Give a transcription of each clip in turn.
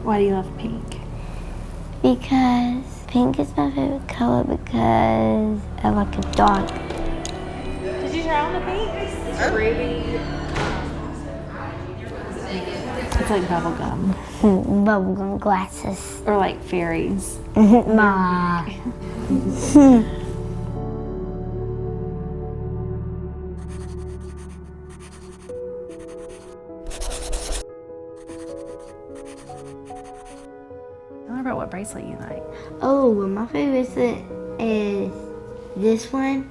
Why do you love pink? Because pink is my favorite color because I like it dark. Did you try on the pink? It's ruby. It's like bubble gum. Bubblegum glasses. Or like fairies. Ma. Tell her about what bracelet you like. Oh, well, my favorite bracelet is this one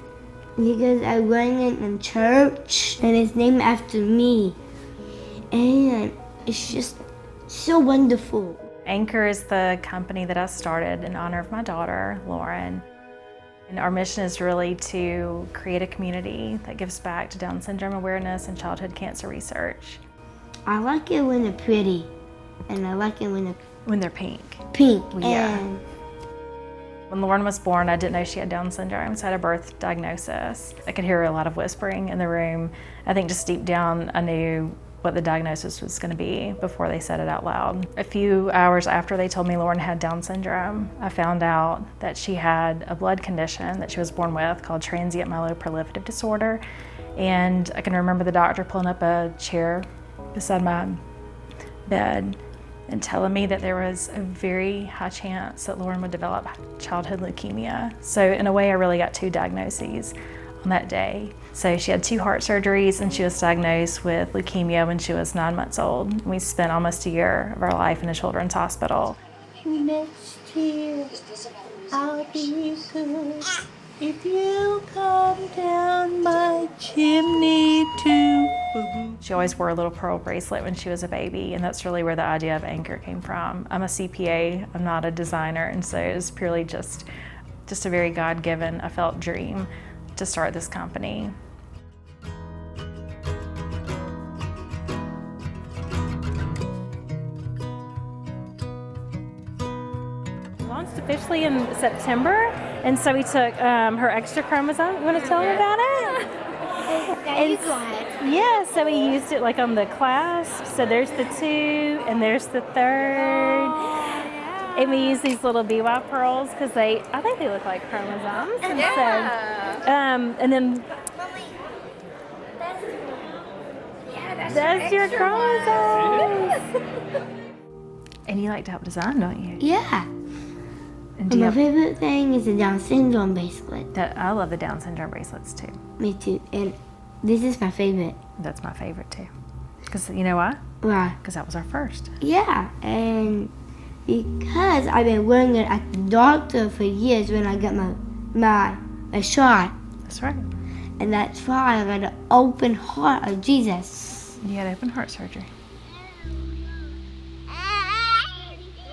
because I wearing it in church and it's named after me. And it's just so wonderful. Anchor is the company that I started in honor of my daughter, Loren. And our mission is really to create a community that gives back to Down syndrome awareness and childhood cancer research. I like it when they're pretty, and I like it when they're pink. Pink. Yeah. And when Loren was born, I didn't know she had Down syndrome, so I had a birth diagnosis. I could hear a lot of whispering in the room. I think just deep down, I knew what the diagnosis was going to be before they said it out loud. A few hours after they told me Loren had Down syndrome, I found out that she had a blood condition that she was born with called transient myeloproliferative disorder. And I can remember the doctor pulling up a chair beside my bed and telling me that there was a very high chance that Loren would develop childhood leukemia. So in a way, I really got two diagnoses on that day. So she had 2 heart surgeries and she was diagnosed with leukemia when she was 9 months old. We spent almost a year of our life in a children's hospital. next year I'll be good if you come down my chimney too. She always wore a little pearl bracelet when she was a baby, and that's really where the idea of Anchor came from. I'm a CPA, I'm not a designer, and so it was purely just a very God-given, I felt, dream to start this company. Launched officially in September, and so we took her extra chromosome. You want to tell them about it? Yeah, so we used it like on the clasp. So there's the 2, and there's the 3rd. And we use these little BY pearls because I think they look like chromosomes. And Yeah. so, and then that's your chromosomes. And you like to help design, don't you? Yeah. And And my favorite thing is the Down syndrome bracelet. I love the Down syndrome bracelets too. Me too. And this is my favorite. That's my favorite too. Because you know why? Why? Because that was our first. Yeah, and because I've been wearing it at the doctor for years when I got my shot. That's right. And that's why I got an open heart of Jesus. You had open heart surgery.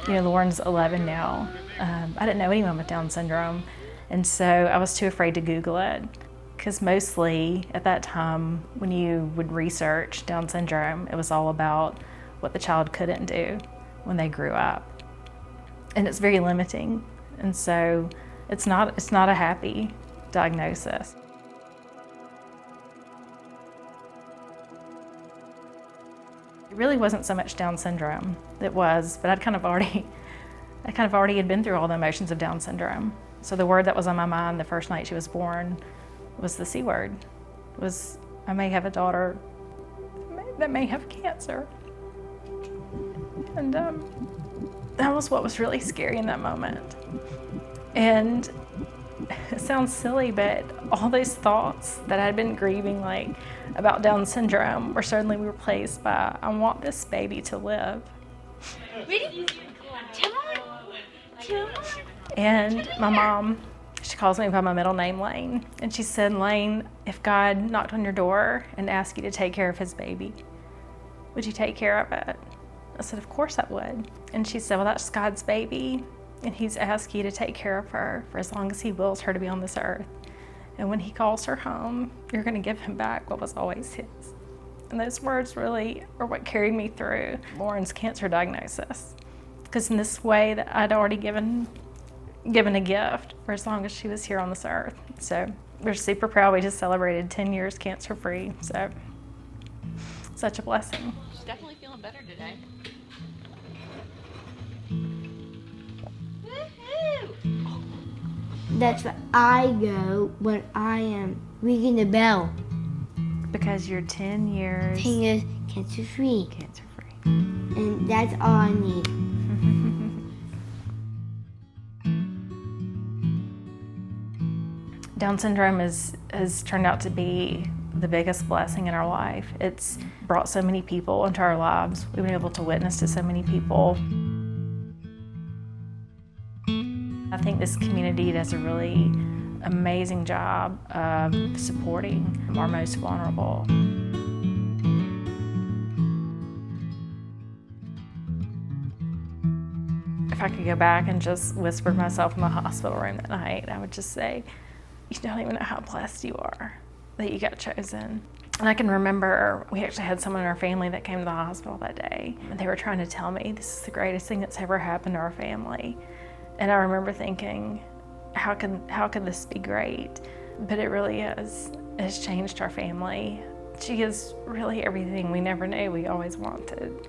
You know, Loren's 11 now. I didn't know anyone with Down syndrome, and so I was too afraid to Google it. Because mostly at that time, when you would research Down syndrome, it was all about what the child couldn't do when they grew up. And it's very limiting. And so it's not a happy diagnosis. It really wasn't so much Down syndrome. It was, but I kind of already had been through all the emotions of Down syndrome. So the word that was on my mind the first night she was born was the C word. Was I may have a daughter that may have cancer. And that was what was really scary in that moment. And it sounds silly, but all those thoughts that I'd been grieving like about Down syndrome were suddenly replaced by, I want this baby to live. Ready? Come on. Come on. And my mom, she calls me by my middle name, Lane. And she said, Lane, if God knocked on your door and asked you to take care of his baby, would you take care of it? I said, of course I would. And she said, well, that's God's baby. And he's asked you to take care of her for as long as he wills her to be on this earth. And when he calls her home, you're going to give him back what was always his. And those words really are what carried me through Loren's cancer diagnosis. Because in this way that I'd already given a gift for as long as she was here on this earth. So we're super proud. We just celebrated 10 years cancer-free. So such a blessing. She's definitely feeling better today. That's where I go when I am ringing the bell. Because you're 10 years 10 years cancer-free. cancer-free. And that's all I need. Down syndrome has turned out to be the biggest blessing in our life. It's brought so many people into our lives. We've been able to witness to so many people. I think this community does a really amazing job of supporting our most vulnerable. If I could go back and just whisper to myself in the hospital room that night, I would just say, you don't even know how blessed you are that you got chosen. And I can remember we actually had someone in our family that came to the hospital that day, and they were trying to tell me this is the greatest thing that's ever happened to our family. And I remember thinking, how can this be great? But it really is. It has changed our family. She is really everything we never knew we always wanted.